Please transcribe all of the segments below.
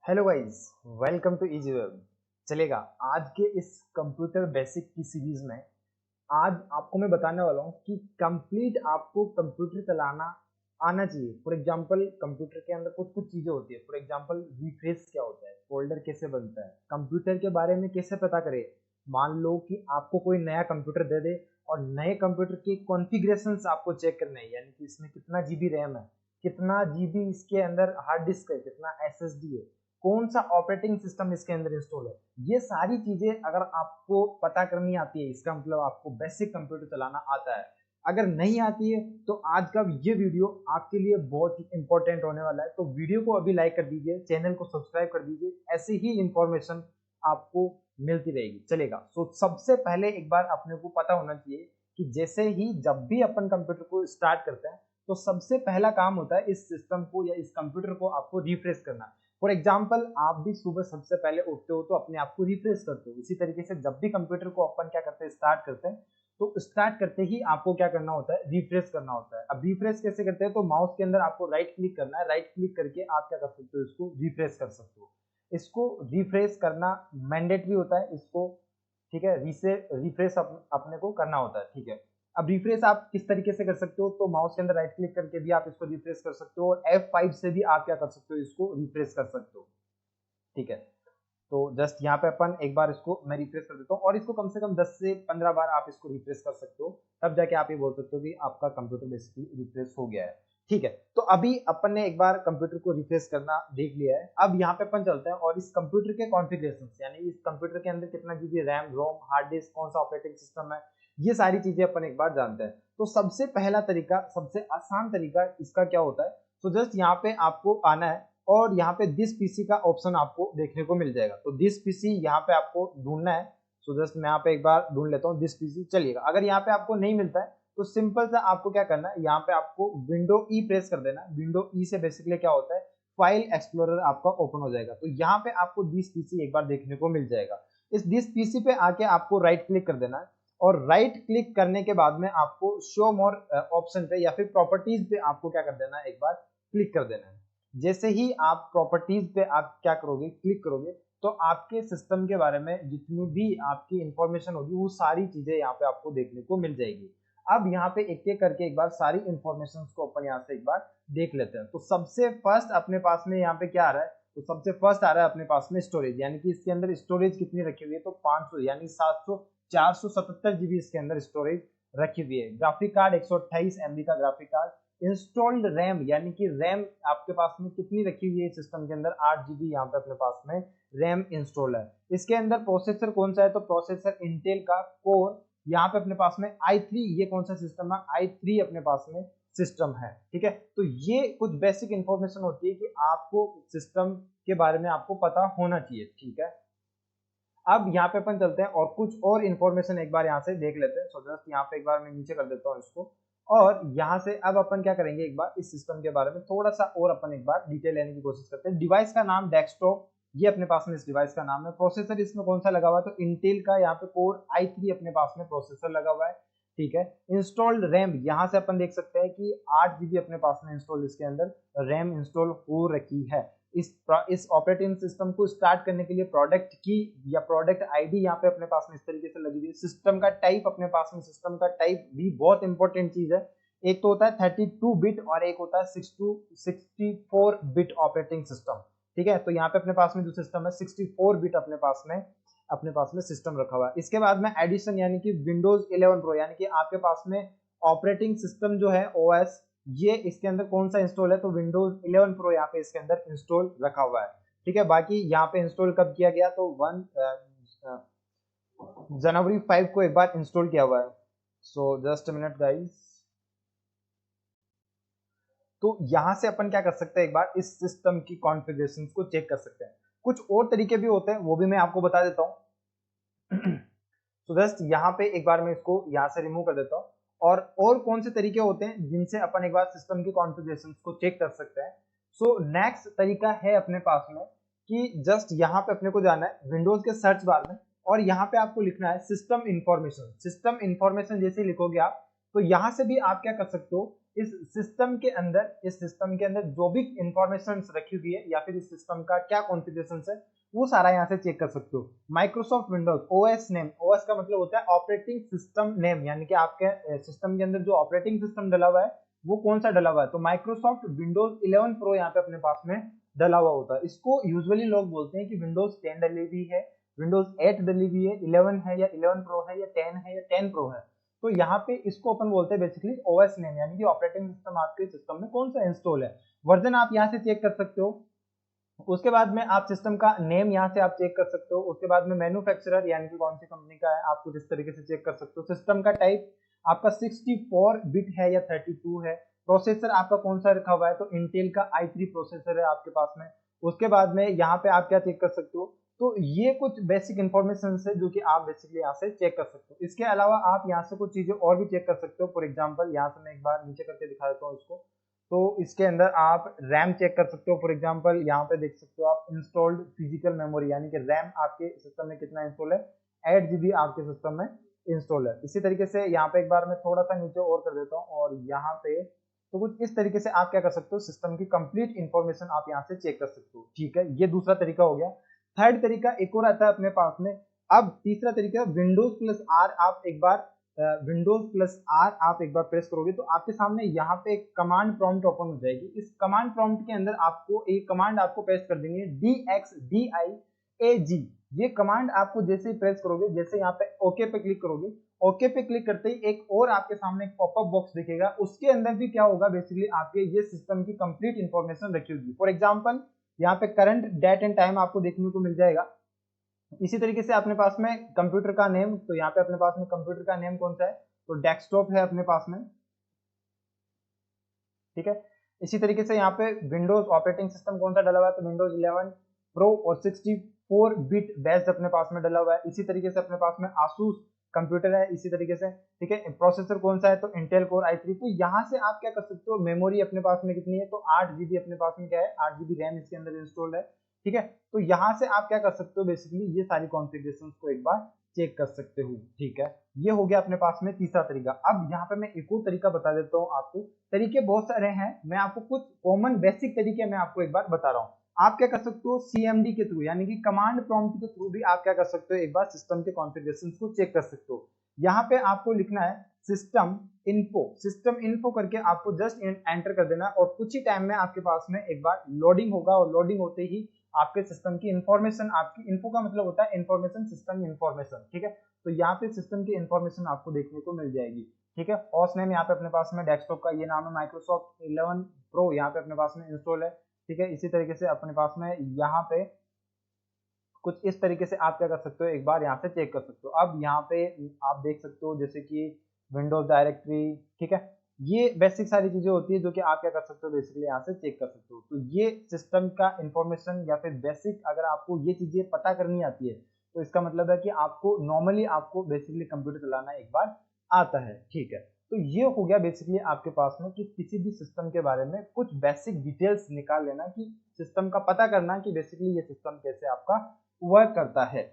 Hello guys, welcome to Easy Web. चलेगा, आज के इस कंप्यूटर बेसिक की सीरीज में आज आपको मैं बताने वाला हूँ कि कंप्लीट आपको कंप्यूटर चलाना आना चाहिए। फॉर एग्जांपल, कंप्यूटर के अंदर कुछ कुछ चीजें होती है। फॉर एग्जांपल, रिफ्रेश क्या होता है, फोल्डर कैसे बनता है, कंप्यूटर के बारे में कैसे पता करें। मान लो कि आपको कोई नया कंप्यूटर दे दे और नए कंप्यूटर के कॉन्फ़िगरेशंस आपको चेक करने हैं, यानी कि इसमें कितना जीबी रैम है, कितना जीबी इसके अंदर हार्ड डिस्क है, कितना एसएसडी है, कौन सा ऑपरेटिंग सिस्टम इसके अंदर इंस्टॉल है। ये सारी चीजें अगर आपको पता करनी आती है, इसका मतलब आपको बेसिक कंप्यूटर चलाना आता है। अगर नहीं आती है तो आज का ये वीडियो आपके लिए बहुत ही इंपॉर्टेंट होने वाला है। तो वीडियो को अभी लाइक कर दीजिए, चैनल को सब्सक्राइब कर दीजिए, ऐसी ही इंफॉर्मेशन आपको मिलती रहेगी। चलेगा, तो सबसे पहले एक बार अपने को पता होना चाहिए कि जैसे ही जब भी अपन कंप्यूटर को स्टार्ट करते हैं तो सबसे पहला काम होता है इस सिस्टम को या इस कंप्यूटर को आपको रिफ्रेश करना। फॉर एग्जाम्पल, आप भी सुबह सबसे पहले उठते हो तो अपने आप को रिफ्रेश करते हो। इसी तरीके से जब भी कंप्यूटर को अपन क्या करते हैं, स्टार्ट करते हैं, तो स्टार्ट करते ही आपको क्या करना होता है, रिफ्रेश करना होता है। अब रिफ्रेश कैसे करते हैं, तो माउस के अंदर आपको राइट क्लिक करना है, राइट क्लिक करके आप क्या कर सकते हो, इसको रिफ्रेश कर सकते हो। इसको रिफ्रेश करना मैंडेटरी होता है, इसको ठीक है, रिफ्रेश अपने को करना होता है। ठीक है, अब रिफ्रेश आप किस तरीके से कर सकते हो, तो माउस के अंदर राइट क्लिक करके भी आप इसको रिफ्रेश कर सकते हो और F5 से भी आप क्या कर सकते हो, इसको रिफ्रेश कर सकते हो। ठीक है, तो जस्ट यहाँ पे अपन एक बार इसको मैं रिफ्रेश कर देता हूँ और इसको कम से कम 10 से 15 बार आप इसको रिफ्रेश कर सकते हो। तब जाके आप ये बोल सकते हो कि आपका कंप्यूटर बेसिकली रिफ्रेश हो गया है। ठीक है, तो अभी अपन ने एक बार कंप्यूटर को रिफ्रेश करना देख लिया है। अब यहाँ पे अपन चलते हैं और इस कंप्यूटर के कॉन्फ़िगरेशंस, यानी इस कंप्यूटर के अंदर कितना जीबी रैम, रोम, हार्ड डिस्क, कौन सा ऑपरेटिंग सिस्टम है, ये सारी चीजें अपन एक बार जानते हैं। तो सबसे पहला तरीका, सबसे आसान तरीका इसका क्या होता है, तो जस्ट यहाँ पे आपको आना है और यहाँ पे दिस पीसी का ऑप्शन आपको देखने को मिल जाएगा। तो दिस पीसी यहाँ पे आपको ढूंढना है। सो जस्ट मैं यहाँ पे एक बार ढूंढ लेता हूँ दिस पीसी। चलिएगा, अगर यहाँ पे आपको नहीं मिलता है तो सिंपल सा आपको क्या करना है, यहाँ पे आपको विंडो ई प्रेस कर देना है। विंडो ई से बेसिकली क्या होता है, फाइल एक्सप्लोरर आपका ओपन हो जाएगा। तो यहाँ पे आपको दिस पीसी एक बार देखने को मिल जाएगा। इस दिस पीसी पे आके आपको राइट क्लिक कर देना है और राइट क्लिक करने के बाद में आपको शो मोर ऑप्शन पे या फिर प्रॉपर्टीज पे आपको क्या कर देना है, एक बार क्लिक कर देना है। जैसे ही आप प्रॉपर्टीज पे आप क्या करोगे, क्लिक करोगे, तो आपके सिस्टम के बारे में जितनी भी आपकी इंफॉर्मेशन होगी वो सारी चीजें यहाँ पे आपको देखने को मिल जाएगी। अब यहाँ पे एक एक करके एक बार सारी इंफॉर्मेशन को अपन यहाँ से एक बार देख लेते हैं। तो सबसे फर्स्ट अपने पास में यहाँ पे क्या आ रहा है, तो सबसे फर्स्ट आ रहा है अपने पास में स्टोरेज, यानी कि इसके अंदर स्टोरेज कितनी रखी हुई है, तो 500 यानी 477 जीबी इसके अंदर स्टोरेज रखी हुई है। ग्राफिक कार्ड 128 MB का ग्राफिक कार्ड। इंस्टॉल्ड रैम, यानी कि रैम आपके पास में कितनी रखी हुई है सिस्टम के अंदर, 8 जीबी यहाँ पे अपने पास में रैम इंस्टॉल है। इसके अंदर प्रोसेसर कौन सा है, तो प्रोसेसर इंटेल का कोर यहाँ पे अपने पास में i3, ये कौन सा सिस्टम है, i3 अपने पास में सिस्टम है। ठीक है, तो ये कुछ बेसिक इंफॉर्मेशन होती है कि आपको सिस्टम के बारे में आपको पता होना चाहिए। ठीक है, अब यहाँ पे अपन चलते हैं और कुछ और इन्फॉर्मेशन एक बार यहाँ से देख लेते हैं। सो जस्ट यहाँ पे एक बार मैं नीचे कर देता हूँ इसको और यहाँ से अब अपन क्या करेंगे, एक बार इस सिस्टम के बारे में थोड़ा सा और अपन एक बार डिटेल लेने की कोशिश करते हैं। डिवाइस का नाम डेस्कटॉप, ये अपने पास में इस डिवाइस का नाम है। प्रोसेसर इसमें कौन सा लगा हुआ है, तो इंटेल का यहाँ पे कोर i3 अपने पास में प्रोसेसर लगा हुआ है। ठीक है, इंस्टॉल्ड रैम यहाँ से अपन देख सकते हैं कि 8 जीबी अपने पास में इंस्टॉल इसके अंदर रैम इंस्टॉल हो रखी है। इस ऑपरेटिंग सिस्टम को स्टार्ट करने के लिए प्रोडक्ट की या प्रोडक्ट आईडी यहाँ पे अपने पास में इस तरीके से लगी हुई है। सिस्टम का टाइप अपने पास में, सिस्टम का टाइप भी बहुत इंपॉर्टेंट चीज है। एक तो होता है 32 बिट और एक होता है 64 बिट ऑपरेटिंग सिस्टम। ठीक है, तो यहाँ पे अपने पास में जो सिस्टम है 64 बिट अपने पास में सिस्टम रखा हुआ है। इसके बाद में एडिशन, यानी कि विंडोज 11 प्रो, यानी कि आपके पास में ऑपरेटिंग सिस्टम जो है ओएस, ये इसके अंदर कौन सा इंस्टॉल है, तो विंडोज 11 प्रो यहाँ पे इसके अंदर इंस्टॉल रखा हुआ है। ठीक है, बाकी यहाँ पे इंस्टॉल कब किया गया, तो 1 जनवरी 5 को एक बार इंस्टॉल किया हुआ है। सो जस्ट मिनट गाइस, तो यहां से अपन क्या कर सकते हैं, एक बार इस सिस्टम की कॉन्फ़िगरेशन को चेक कर सकते हैं। कुछ और तरीके भी होते हैं, वो भी मैं आपको बता देता हूँ। तो जस्ट यहाँ पे एक बार मैं इसको यहाँ से रिमूव कर देता हूँ और कौन से तरीके होते हैं जिनसे अपन एक बार सिस्टम की कॉन्फ़िगरेशन को चेक कर सकते हैं। सो नेक्स्ट तरीका है अपने पास में कि जस्ट यहाँ पे अपने को जाना है विंडोज के सर्च बार में और यहाँ पे आपको लिखना है सिस्टम इंफॉर्मेशन। सिस्टम इंफॉर्मेशन जैसे लिखोगे आप, तो यहाँ से भी आप क्या कर सकते हो, इस सिस्टम के अंदर जो भी इंफॉर्मेशन रखी हुई है या फिर इस सिस्टम का क्या कॉन्फ़िगरेशन है वो सारा यहाँ से चेक कर सकते हो। Microsoft Windows OS name, OS का मतलब होता है ऑपरेटिंग सिस्टम नेम, यानी कि आपके सिस्टम के अंदर जो ऑपरेटिंग सिस्टम डला हुआ है वो कौन सा डला हुआ है। तो माइक्रोसॉफ्ट विंडोज 11 प्रो यहाँ पे अपने पास में डला हुआ होता है। इसको यूजुअली लोग बोलते हैं कि विंडोज 10 डली हुई है, विंडोज 8 डली हुई है, 11 है या 11 प्रो है या 10 है या 10 प्रो है। तो यहाँ पे इसको अपन बोलते हैं बेसिकली ओएस नेम, यानी कि ऑपरेटिंग सिस्टम आपके सिस्टम में कौन सा इंस्टॉल है। वर्जन आप यहाँ से चेक कर सकते हो। उसके बाद में आप सिस्टम का नेम यहाँ से आप चेक कर सकते हो। उसके बाद में मैन्युफैक्चरर यानी कि कौन सी कंपनी का है आप कुछ इस तरीके से चेक कर सकते हो। सिस्टम का टाइप आपका 64 बिट है या 32 है। प्रोसेसर आपका कौन सा रखा हुआ है, तो इंटेल का i3 प्रोसेसर है आपके पास में। उसके बाद में यहाँ पे आप क्या चेक कर सकते हो, तो ये कुछ बेसिक इन्फॉर्मेशन है जो कि आप बेसिकली यहाँ से चेक कर सकते हो। इसके अलावा आप यहाँ से कुछ चीजें और भी चेक कर सकते हो। फॉर एग्जाम्पल यहाँ से मैं एक बार नीचे करके दिखा देता हूँ इसको। तो इसके अंदर आप रैम चेक कर सकते हो। फॉर एग्जांपल यहाँ पे देख सकते हो आप इंस्टॉल्ड फिजिकल मेमोरी, यानी कि रैम आपके सिस्टम में कितना इंस्टॉल है, 8 GB आपके सिस्टम में इंस्टॉल है। इसी तरीके से यहाँ पे एक बार मैं थोड़ा सा नीचे और कर देता हूँ और यहाँ पे तो कुछ इस तरीके से आप क्या कर सकते हो, सिस्टम की कंप्लीट इंफॉर्मेशन आप यहाँ से चेक कर सकते हो। ठीक है, ये दूसरा तरीका हो गया। थर्ड तरीका एक और आता है अपने पास में। अब तीसरा तरीका विंडोज प्लस आर, आप एक बार विंडोज प्लस आर आप एक बार प्रेस करोगे तो आपके सामने यहाँ पे एक कमांड प्रॉम्प्ट ओपन हो जाएगी। इस कमांड प्रॉम्प्ट के अंदर आपको एक कमांड आपको पेस्ट कर देंगे DXDIAG। ये कमांड आपको जैसे ही प्रेस करोगे, जैसे यहाँ पे ओके पे क्लिक करोगे, ओके पे क्लिक करते ही एक और आपके सामने एक पॉपअप बॉक्स दिखेगा। उसके अंदर भी क्या होगा, बेसिकली आपके ये सिस्टम की कंप्लीट इंफॉर्मेशन रखी होगी। फॉर एग्जाम्पल यहाँ पे करंट डेट एंड टाइम आपको देखने को मिल जाएगा। इसी तरीके से अपने पास में कंप्यूटर का नेम, तो यहाँ पे अपने पास में कंप्यूटर का नेम कौन सा है, तो डेस्कटॉप है अपने पास में। ठीक है, इसी तरीके से यहाँ पे विंडोज ऑपरेटिंग सिस्टम कौन सा डला हुआ है, तो विंडोज 11 प्रो और 64 बिट बेस्ड अपने पास में डला हुआ है। इसी तरीके से अपने पास में आसूस कंप्यूटर है इसी तरीके से। ठीक है, प्रोसेसर कौन सा है, तो इंटेल कोर i3। तो यहाँ से आप क्या कर सकते हो, मेमोरी अपने पास में कितनी है, तो 8 GB अपने पास में क्या है, 8 GB रैम इसके अंदर इंस्टॉल्ड है। ठीक है, तो यहाँ से आप क्या कर सकते हो, बेसिकली ये सारी कॉन्फ़िगरेशंस को एक बार चेक कर सकते हो। ठीक है, ये हो गया अपने पास में तीसरा तरीका। अब यहाँ पे मैं एक और तरीका बता देता हूँ आपको। तरीके बहुत सारे हैं, मैं आपको कुछ कॉमन बेसिक तरीके मैं आपको एक बार बता रहा हूँ। आप क्या कर सकते हो, CMD के थ्रू यानी कि कमांड प्रॉम्प्ट के थ्रू भी आप क्या कर सकते हो, एक बार सिस्टम के कॉन्फ़िगरेशंस को चेक कर सकते हो। यहाँ पे आपको लिखना है सिस्टम इन्फो करके आपको जस्ट एंटर कर देना और कुछ ही टाइम में आपके पास में एक बार लोडिंग होगा और लोडिंग होते ही आपके सिस्टम की इंफॉर्मेशन, आपकी इन्फो का मतलब होता है इंफॉर्मेशन, सिस्टम इंफॉर्मेशन। ठीक है, तो यहाँ पे सिस्टम की इंफॉर्मेशन आपको देखने को मिल जाएगी। ठीक है, होस्ट नेम यहाँ पे अपने पास में डेस्कटॉप का ये नाम है, माइक्रोसॉफ्ट 11 प्रो यहाँ पे अपने पास में इंस्टॉल है। ठीक है, इसी तरीके से अपने पास में यहाँ पे कुछ इस तरीके से आप क्या कर सकते हो, एक बार यहाँ से चेक कर सकते हो। अब यहाँ पे आप देख सकते हो जैसे कि विंडोज डायरेक्टरी। ठीक है, ये बेसिक सारी चीजें होती है जो कि आप क्या कर सकते हो, बेसिकली यहाँ से चेक कर सकते हो। तो ये सिस्टम का इंफॉर्मेशन या फिर बेसिक, अगर आपको ये चीजें पता करनी आती है तो इसका मतलब है कि आपको नॉर्मली आपको बेसिकली कंप्यूटर चलाना एक बार आता है। ठीक है, तो ये हो गया बेसिकली आपके पास में कि किसी भी सिस्टम के बारे में कुछ बेसिक डिटेल्स निकाल लेना, कि सिस्टम का पता करना कि बेसिकली ये सिस्टम कैसे आपका वर्क करता है।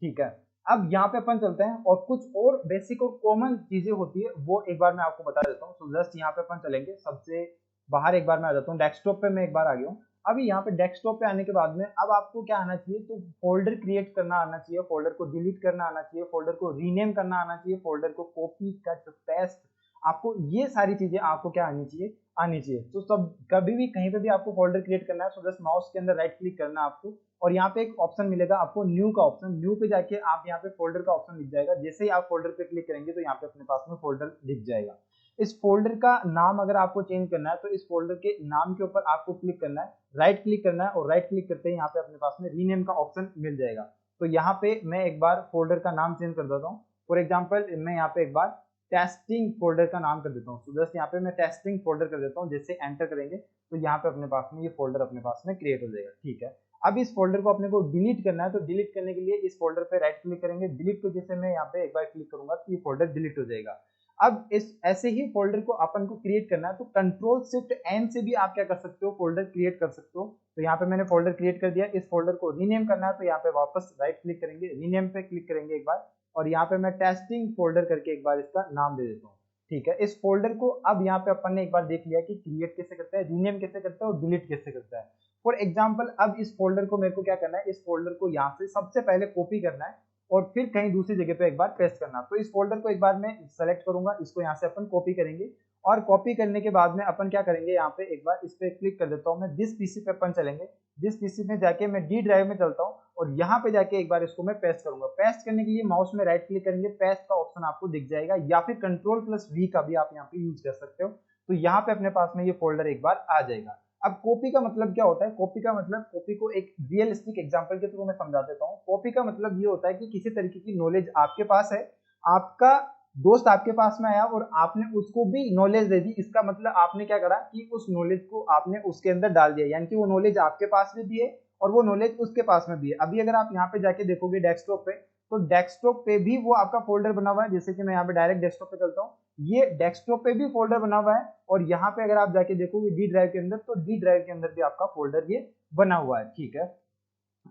ठीक है, अब यहाँ पे अपन चलते हैं और कुछ और बेसिक और कॉमन चीजें होती है वो एक बार मैं आपको बता देता हूँ। तो जस्ट यहाँ पे अपन चलेंगे सबसे बाहर, एक बार मैं आ जाता हूँ डेस्कटॉप पे, मैं एक बार आ गया हूँ। अभी यहाँ पे डेस्कटॉप पे आने के बाद में अब आपको क्या आना चाहिए, तो फोल्डर क्रिएट करना आना चाहिए, फोल्डर को डिलीट करना आना चाहिए, फोल्डर को रीनेम करना आना चाहिए, फोल्डर को कॉपी कट पेस्ट, आपको ये सारी चीजें आपको क्या आनी चाहिए। तो सब कभी भी कहीं पे भी आपको फोल्डर क्रिएट करना है तो जस्ट माउस के अंदर राइट क्लिक करना है आपको और यहाँ पे एक ऑप्शन मिलेगा आपको न्यू का ऑप्शन। न्यू पे जाके आप यहाँ पे फोल्डर का ऑप्शन दिख जाएगा। जैसे ही आप फोल्डर पे क्लिक करेंगे तो यहाँ पे अपने पास में फोल्डर दिख जाएगा। इस फोल्डर का नाम अगर आपको चेंज करना है तो इस फोल्डर के नाम के ऊपर आपको क्लिक करना है, राइट क्लिक करना है और राइट क्लिक करते ही यहाँ पे अपने पास में रीनेम का ऑप्शन मिल जाएगा। तो यहाँ पे मैं एक बार फोल्डर का नाम चेंज कर देता हूँ। फॉर एग्जाम्पल मैं यहाँ पे एक बार टेस्टिंग फोल्डर का नाम कर देता हूँ। तो जस्ट यहाँ पे मैं टेस्टिंग फोल्डर कर देता हूँ। जैसे एंटर करेंगे तो यहाँ पे अपने पास में ये फोल्डर अपने पास में क्रिएट हो जाएगा। ठीक है, अब इस फोल्डर को अपने को डिलीट करना है तो डिलीट करने के लिए इस फोल्डर पे राइट क्लिक करेंगे, डिलीट को जैसे मैं यहाँ पे एक बार क्लिक करूंगा तो ये फोल्डर डिलीट हो जाएगा। अब इस ऐसे ही फोल्डर को अपन को क्रिएट करना है तो कंट्रोल शिफ्ट एन से भी आप क्या कर सकते हो, फोल्डर क्रिएट कर सकते हो। तो यहाँ पे मैंने फोल्डर क्रिएट कर दिया। इस फोल्डर को रीनेम करना है तो यहाँ पे वापस राइट क्लिक करेंगे, रीनेम पे क्लिक करेंगे एक बार और यहाँ पे मैं टेस्टिंग फोल्डर करके एक बार इसका नाम दे देता हूँ। ठीक है। इस फोल्डर को अब यहाँ पे अपन ने एक बार देख लिया कि क्रिएट कैसे करता है, रीनेम कैसे करता है और डिलीट कैसे करता है। फॉर एग्जाम्पल अब इस फोल्डर को मेरे को क्या करना है, इस फोल्डर को यहाँ से सबसे पहले कॉपी करना है और फिर कहीं दूसरी जगह पे एक बार पेस्ट करना। तो इस फोल्डर को एक बार मैं सेलेक्ट करूंगा, इसको यहाँ से अपन कॉपी करेंगे और कॉपी करने के बाद में अपन क्या करेंगे, यहाँ पे एक बार इस पे क्लिक कर देता हूँ मैं। जिस पीसी पे अपन चलेंगे, जिस पीसी में जाके मैं डी ड्राइव में चलता हूँ और यहाँ पे जाके एक बार इसको मैं पेस्ट करूंगा। पेस्ट करने के लिए माउस में राइट क्लिक करेंगे, पेस्ट का ऑप्शन आपको दिख जाएगा, या फिर कंट्रोल+V का भी आप यहाँ पे यूज कर सकते हो। तो यहाँ पे अपने पास में ये फोल्डर एक बार आ जाएगा। अब कॉपी का मतलब क्या होता है, कॉपी का मतलब, कॉपी को एक रियलिस्टिक एग्जांपल के थ्रू मैं समझा देता हूँ। कॉपी का मतलब ये होता है कि किसी तरीके की नॉलेज आपके पास है, आपका दोस्त आपके पास में आया और आपने उसको भी नॉलेज दे दी। इसका मतलब आपने क्या करा कि उस नॉलेज को आपने उसके अंदर डाल दिया, यानी कि वो नॉलेज आपके पास में भी है और वो नॉलेज उसके पास में भी है। अभी अगर आप यहाँ पे जाके देखोगे डेस्कटॉप पे, तो डेस्कटॉप पे भी वो आपका फोल्डर बना हुआ है। जैसे कि मैं यहाँ पे डायरेक्ट डेस्कटॉप पे चलता हूँ, ये डेस्कटॉप पे भी फोल्डर बना हुआ है और यहाँ पे अगर आप जाके देखोगे डी ड्राइव के अंदर, तो डी ड्राइव के अंदर भी आपका फोल्डर ये बना हुआ है। ठीक है।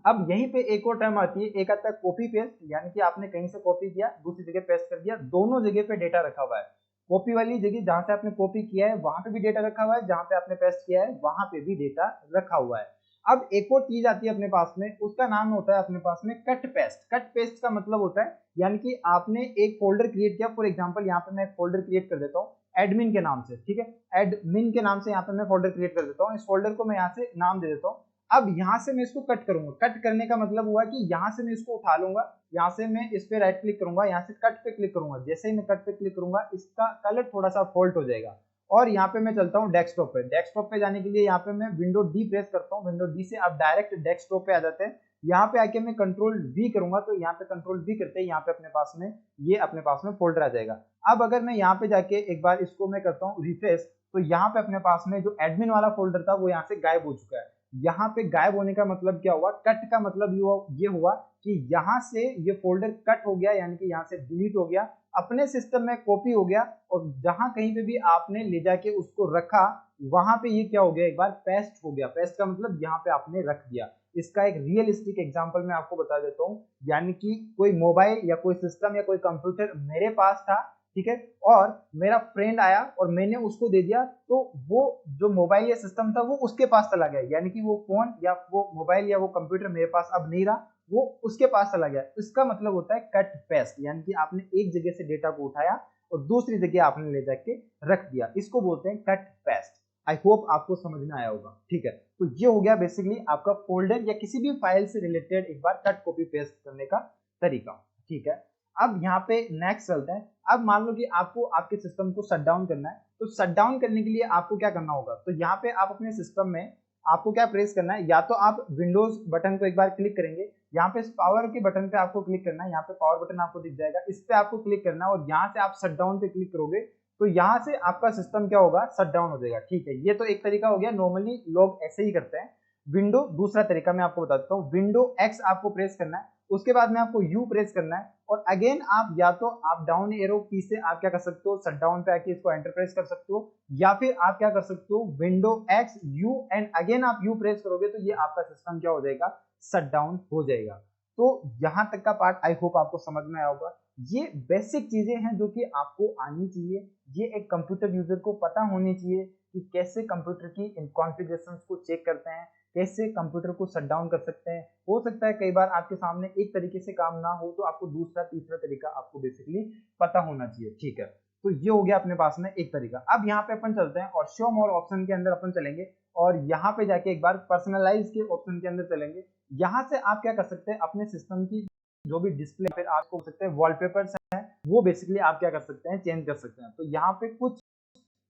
अब यहीं पे एक और टर्म आती है, एक आता है कॉपी पेस्ट, यानी कि आपने कहीं से कॉपी किया दूसरी जगह पेस्ट कर दिया, दोनों जगह पे डेटा रखा हुआ है। कॉपी वाली जगह जहां से आपने कॉपी किया है वहां पे भी डेटा रखा हुआ है, जहां पे आपने पेस्ट किया है वहां पे भी डेटा रखा हुआ है। अब एक और चीज आती है अपने पास में, उसका नाम होता है अपने पास में कट पेस्ट। कट पेस्ट का मतलब होता है, यानी कि आपने एक फोल्डर क्रिएट किया। फॉर एग्जाम्पल यहाँ पे मैं एक फोल्डर क्रिएट कर देता हूँ एडमिन के नाम से, ठीक है। एडमिन के नाम से यहाँ पे मैं फोल्डर क्रिएट कर देता हूँ, इस फोल्डर को मैं यहाँ से नाम दे देता हूँ। अब यहाँ से मैं इसको कट करूंगा। कट करने का मतलब हुआ कि यहाँ से मैं इसको उठा लूंगा, यहाँ से मैं इस पे राइट क्लिक करूंगा, यहाँ से कट पे क्लिक करूंगा। जैसे ही मैं कट पे क्लिक करूंगा इसका कलर थोड़ा सा फॉल्ट हो जाएगा और यहाँ पे मैं चलता हूँ डेस्कटॉप पे। डेस्कटॉप पे जाने के लिए यहाँ पे मैं विंडो डी प्रेस करता हूँ, विंडो डी से आप डायरेक्ट डेस्कटॉप पे आ जाते हैं। यहाँ पे आके मैं कंट्रोल V करूंगा, तो यहाँ पे कंट्रोल V करते हैं यहाँ पे अपने पास में ये अपने पास में फोल्डर आ जाएगा। अब अगर मैं यहाँ पे जाके एक बार इसको मैं करता हूँ रिफ्रेश, तो यहाँ पे अपने पास में जो एडमिन वाला फोल्डर था वो यहाँ से गायब हो चुका है। यहाँ पे गायब होने का मतलब क्या हुआ, कट का मतलब ये हुआ कि यहाँ से ये फोल्डर कट हो गया, यानी कि यहाँ से डिलीट हो गया, अपने सिस्टम में कॉपी हो गया और जहां कहीं पे भी आपने ले जाके उसको रखा वहां पे ये क्या हो गया, एक बार पेस्ट हो गया। पेस्ट का मतलब यहाँ पे आपने रख दिया। इसका एक रियलिस्टिक एग्जांपल मैं आपको बता देता हूँ, यानी कि कोई मोबाइल या कोई सिस्टम या कोई कंप्यूटर मेरे पास था, ठीक है, और मेरा फ्रेंड आया और मैंने उसको दे दिया, तो वो जो मोबाइल या सिस्टम था वो उसके पास चला गया, यानी कि वो फोन या वो मोबाइल या वो कंप्यूटर मेरे पास अब नहीं रहा, वो उसके पास चला गया। इसका मतलब होता है कट पेस्ट, यानी कि आपने एक जगह से डेटा को उठाया और दूसरी जगह आपने ले जाके रख दिया, इसको बोलते हैं कट पेस्ट। आई होप आपको समझ में आया होगा। ठीक है, तो ये हो गया बेसिकली आपका फोल्डर या किसी भी फाइल से रिलेटेड एक बार कट कॉपी पेस्ट करने का तरीका। ठीक है, अब यहाँ पे नेक्स्ट चलते हैं। अब मान लो कि आपको आपके सिस्टम को शट डाउन करना है, तो शट डाउन करने के लिए आपको क्या करना होगा, तो यहाँ पे आप अपने सिस्टम में आपको क्या प्रेस करना है, या तो आप विंडोज बटन को एक बार क्लिक करेंगे, यहाँ पे पावर के बटन पे आपको क्लिक करना है, यहाँ पे पावर बटन आपको दिख जाएगा, इस पे आपको क्लिक करना है और यहाँ से आप शट डाउन पे क्लिक करोगे तो यहाँ से आपका सिस्टम क्या होगा, शट डाउन हो जाएगा। ठीक है, ये तो एक तरीका हो गया, नॉर्मली लोग ऐसे ही करते हैं। विंडो दूसरा तरीका मैं आपको बता देता हूँ, विंडो एक्स आपको प्रेस करना है, उसके बाद में आपको यू प्रेस करना है और अगेन आप या तो आप डाउन एरो की से आप क्या कर सकते हो, शट डाउन पे आके इसको एंटर प्रेस कर सकते हो, या फिर आप क्या कर सकते हो, window x you and again आप यू प्रेस करोगे तो ये आपका सिस्टम क्या हो जाएगा, शट डाउन हो जाएगा। तो यहां तक का पार्ट आई होप आपको समझ में आया होगा। ये बेसिक चीजें हैं जो कि आपको आनी चाहिए, ये एक कंप्यूटर यूजर को पता होनी चाहिए कि कैसे कंप्यूटर की कॉन्फ़िगरेशंस को चेक करते हैं, कैसे कंप्यूटर को शट डाउन कर सकते हैं। हो सकता है कई बार आपके सामने एक तरीके से काम ना हो तो आपको दूसरा तीसरा तरीका आपको बेसिकली पता होना चाहिए। ठीक है, तो ये हो गया अपने पास में एक तरीका। अब यहाँ पे अपन चलते हैं और शो मोर ऑप्शन के अंदर अपन चलेंगे और यहाँ पे जाके एक बार पर्सनलाइज के ऑप्शन के अंदर चलेंगे। यहाँ से आप क्या कर सकते हैं, अपने सिस्टम की जो भी डिस्प्ले फिर आपको सकते हैं वॉलपेपर्स हैं वो बेसिकली आप क्या कर सकते हैं, चेंज कर सकते हैं। तो यहाँ पे कुछ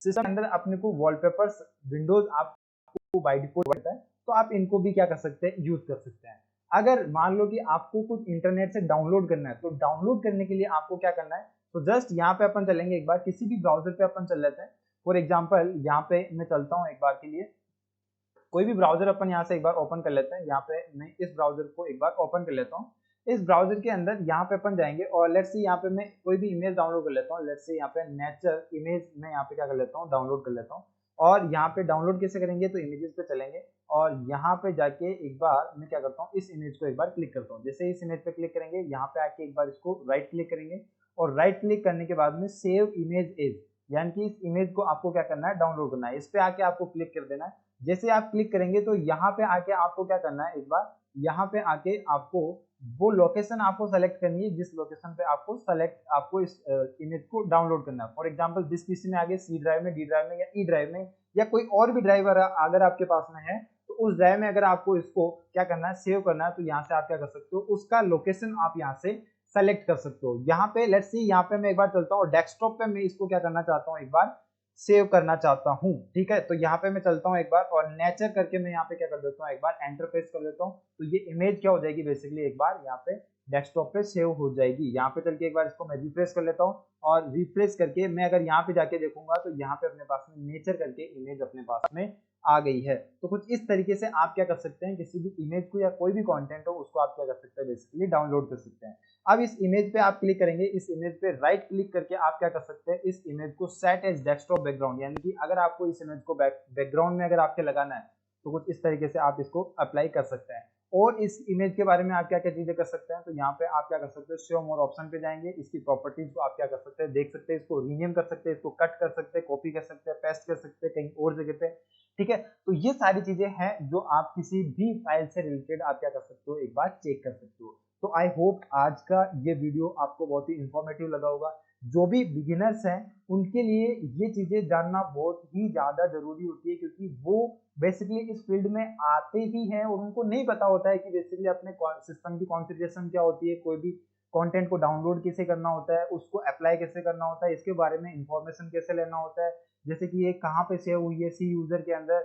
सिस्टम के अंदर अपने को वॉलपेपर्स विंडोज आपको बाय डिफॉल्ट देता है, तो आप इनको भी क्या कर सकते हैं, यूज कर सकते हैं। अगर मान लो कि आपको कुछ इंटरनेट से डाउनलोड करना है, तो डाउनलोड करने के लिए आपको क्या करना है, तो जस्ट यहाँ पे अपन चलेंगे, एक बार किसी भी ब्राउजर पे अपन चल लेते हैं। फॉर एग्जाम्पल यहाँ पे मैं चलता हूँ एक बार के लिए, कोई भी ब्राउजर अपन यहाँ से एक बार ओपन कर लेते हैं। यहाँ पे मैं इस ब्राउजर को एक बार ओपन कर लेता हूँ। इस ब्राउजर के अंदर यहाँ पे अपन जाएंगे और लेट्स सी यहाँ पे मैं कोई भी इमेज डाउनलोड कर लेता हूँ। लेट्स सी यहाँ पे नेचर इमेज में यहाँ पे क्या कर लेता हूँ, डाउनलोड कर लेता हूँ। और यहाँ पे डाउनलोड कैसे करेंगे, तो इमेजेस पे चलेंगे और यहाँ पे जाके एक बार मैं क्या करता हूँ, इस इमेज को एक बार क्लिक करता हूँ। जैसे इस इमेज पे क्लिक करेंगे, यहाँ पे आके एक बार इसको राइट क्लिक करेंगे और राइट क्लिक करने के बाद में सेव इमेज एज, यानी कि इस इमेज को आपको क्या करना है, डाउनलोड करना है। इस पे आके आपको क्लिक कर देना है। जैसे आप क्लिक करेंगे तो यहाँ पे आके आपको क्या करना है, एक बार यहाँ पे आके आपको वो लोकेशन आपको सेलेक्ट करनी है जिस लोकेशन पे आपको इस इमेज को डाउनलोड करना है। फॉर एग्जांपल जिस पीसी में आगे सी ड्राइव में, डी ड्राइव में या ई ड्राइव में या कोई और भी ड्राइव अगर आपके पास में है तो उस ड्राइव में अगर आपको इसको क्या करना है, सेव करना है, तो यहाँ से आप क्या कर सकते हो, उसका लोकेशन आप यहाँ से सेलेक्ट कर सकते हो। यहाँ पे लेट्स सी, यहाँ पे मैं एक बार चलता हूँ, डेस्कटॉप पे मैं इसको क्या करना चाहता हूँ, एक बार सेव करना चाहता हूँ। ठीक है, तो यहाँ पे मैं चलता हूँ एक बार और नेचर करके मैं यहाँ पे क्या कर देता हूँ, एक बार एंटर प्रेस कर देता हूँ। तो ये इमेज क्या हो जाएगी, बेसिकली एक बार यहाँ पे डेस्कटॉप पे सेव हो जाएगी। यहाँ पे चल के एक बार इसको मैं रिफ्रेश कर लेता हूँ और रिफ्रेश करके मैं अगर यहाँ पे जाके देखूंगा तो यहाँ पे अपने पास में नेचर करके इमेज अपने पास में आ गई है। तो कुछ इस तरीके से आप क्या कर सकते हैं, किसी भी इमेज को या कोई भी कंटेंट हो उसको आप क्या कर सकते हैं, बेसिकली डाउनलोड कर सकते हैं। अब इस इमेज पे आप क्लिक करेंगे, इस इमेज पे राइट क्लिक करके आप क्या कर सकते हैं, इस इमेज को सेट एज डेस्कटॉप बैकग्राउंड, यानी कि अगर आपको इस इमेज को बैकग्राउंड में अगर आपके लगाना है तो कुछ इस तरीके से आप इसको अप्लाई कर सकते हैं। और इस इमेज के बारे में आप क्या क्या चीजें कर सकते हैं, तो यहाँ पे आप क्या कर सकते हैं, शो मोर ऑप्शन पे जाएंगे, इसकी प्रॉपर्टीज को आप क्या कर सकते हैं, देख सकते हैं, इसको रीनेम कर सकते हैं, इसको कट कर सकते हैं, कॉपी कर सकते हैं, पेस्ट कर सकते हैं कहीं और जगह पे। ठीक है, तो ये सारी चीजें हैं जो आप किसी भी फाइल से रिलेटेड आप क्या कर सकते हो, एक बार चेक कर सकते हो। तो आई होप आज का ये वीडियो आपको बहुत ही इंफॉर्मेटिव लगा होगा। जो भी बिगिनर्स हैं उनके लिए ये चीजें जानना बहुत ही ज्यादा जरूरी होती है, क्योंकि वो बेसिकली इस फील्ड में आते ही हैं और उनको नहीं पता होता है कि बेसिकली अपने सिस्टम की कॉन्फ़िगरेशन क्या होती है, कोई भी कंटेंट को डाउनलोड कैसे करना होता है, उसको अप्लाई कैसे करना होता है, इसके बारे में इंफॉर्मेशन कैसे लेना होता है, जैसे कि ये कहाँ पे सेव हुई है, सी यूजर के अंदर,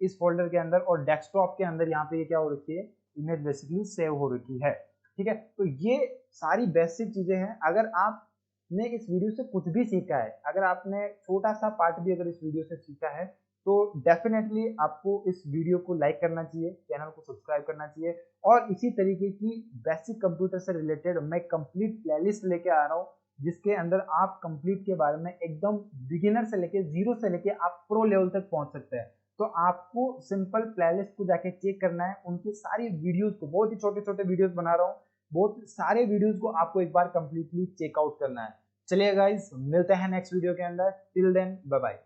इस फोल्डर के अंदर, और डेस्कटॉप के अंदर यहाँ पे ये क्या हो रखी है, इमेज बेसिकली सेव हो रखी है। ठीक है, तो ये सारी बेसिक चीजें हैं। अगर आपने इस वीडियो से कुछ भी सीखा है, अगर आपने छोटा सा पार्ट भी अगर इस वीडियो से सीखा है, तो डेफिनेटली आपको इस वीडियो को लाइक करना चाहिए, चैनल को सब्सक्राइब करना चाहिए। और इसी तरीके की बेसिक कंप्यूटर से रिलेटेड मैं कंप्लीट प्लेलिस्ट लेके आ रहा हूँ, जिसके अंदर आप कंप्लीट के बारे में एकदम बिगिनर से लेके, जीरो से लेके आप प्रो लेवल तक पहुंच सकते हैं। तो आपको सिंपल प्लेलिस्ट को जाके चेक करना है, उनकी सारी वीडियोस को, बहुत ही छोटे छोटे वीडियोस बना रहा हूँ, बहुत सारे वीडियोस को आपको एक बार कंप्लीटली चेकआउट करना है। चलिए गाइस, मिलते हैं नेक्स्ट वीडियो के अंदर। Till then bye bye.